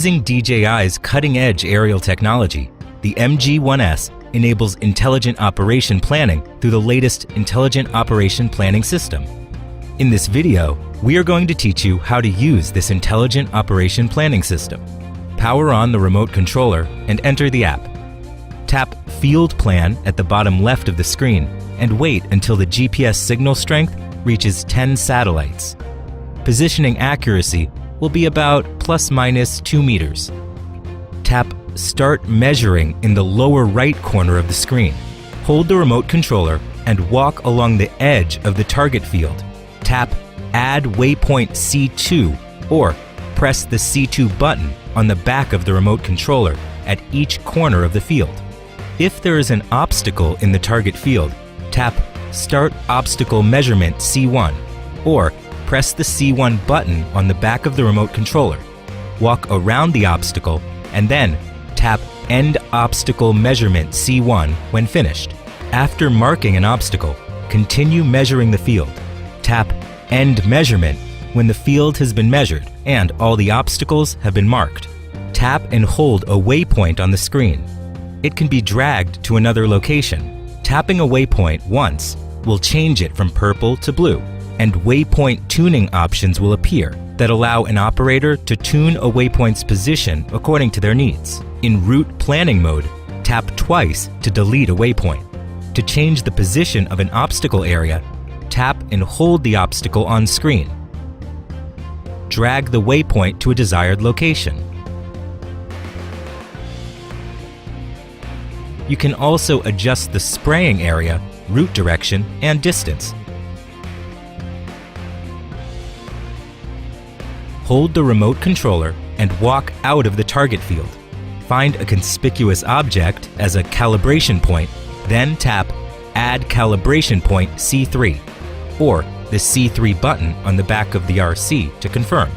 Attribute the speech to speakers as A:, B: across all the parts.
A: Using DJI's cutting-edge aerial technology, the MG1S enables intelligent operation planning through the latest Intelligent Operation Planning System. In this video, we are going to teach you how to use this Intelligent Operation Planning System. Power on the remote controller and enter the app. Tap Field Plan at the bottom left of the screen and wait until the GPS signal strength reaches 10 satellites. Positioning accuracy will be about ±2 meters. Tap Start Measuring in the lower right corner of the screen. Hold the remote controller and walk along the edge of the target field. Tap Add Waypoint C2 or press the C2 button on the back of the remote controller at each corner of the field. If there is an obstacle in the target field, tap Start Obstacle Measurement C1 or press the C1 button on the back of the remote controller. Walk around the obstacle and then tap End Obstacle Measurement C1 when finished. After marking an obstacle, continue measuring the field. Tap End Measurement when the field has been measured and all the obstacles have been marked. Tap and hold a waypoint on the screen. It can be dragged to another location. Tapping a waypoint once will change it from purple to blue, and waypoint tuning options will appear that allow an operator to tune a waypoint's position according to their needs. In route planning mode, tap twice to delete a waypoint. To change the position of an obstacle area, tap and hold the obstacle on screen. Drag the waypoint to a desired location. You can also adjust the spraying area, route direction, and distance. Hold the remote controller and walk out of the target field. Find a conspicuous object as a calibration point, then tap Add Calibration Point C3 or the C3 button on the back of the RC to confirm.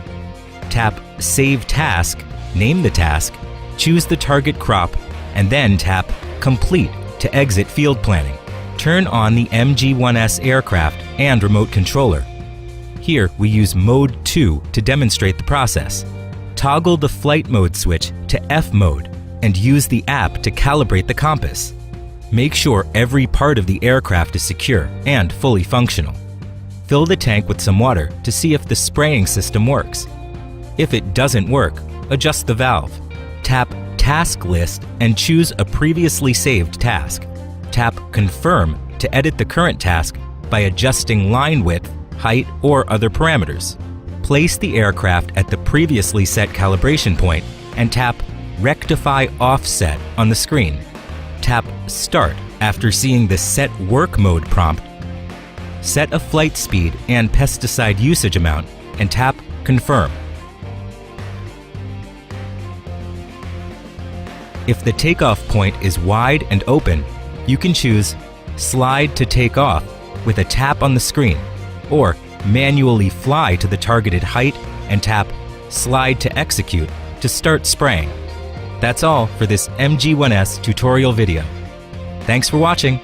A: Tap Save Task, name the task, choose the target crop, and then tap Complete to exit field planning. Turn on the MG1S aircraft and remote controller. Here we use Mode 2 to demonstrate the process. Toggle the flight mode switch to F mode and use the app to calibrate the compass. Make sure every part of the aircraft is secure and fully functional. Fill the tank with some water to see if the spraying system works. If it doesn't work, adjust the valve. Tap Task List and choose a previously saved task. Tap Confirm to edit the current task by adjusting line width, height, or other parameters. Place the aircraft at the previously set calibration point and tap Rectify Offset on the screen. Tap Start after seeing the Set Work Mode prompt. Set a flight speed and pesticide usage amount and tap Confirm. If the takeoff point is wide and open, you can choose Slide to Take Off with a tap on the screen, or manually fly to the targeted height and tap Slide to Execute to start spraying. That's all for this MG1S tutorial video. Thanks for watching.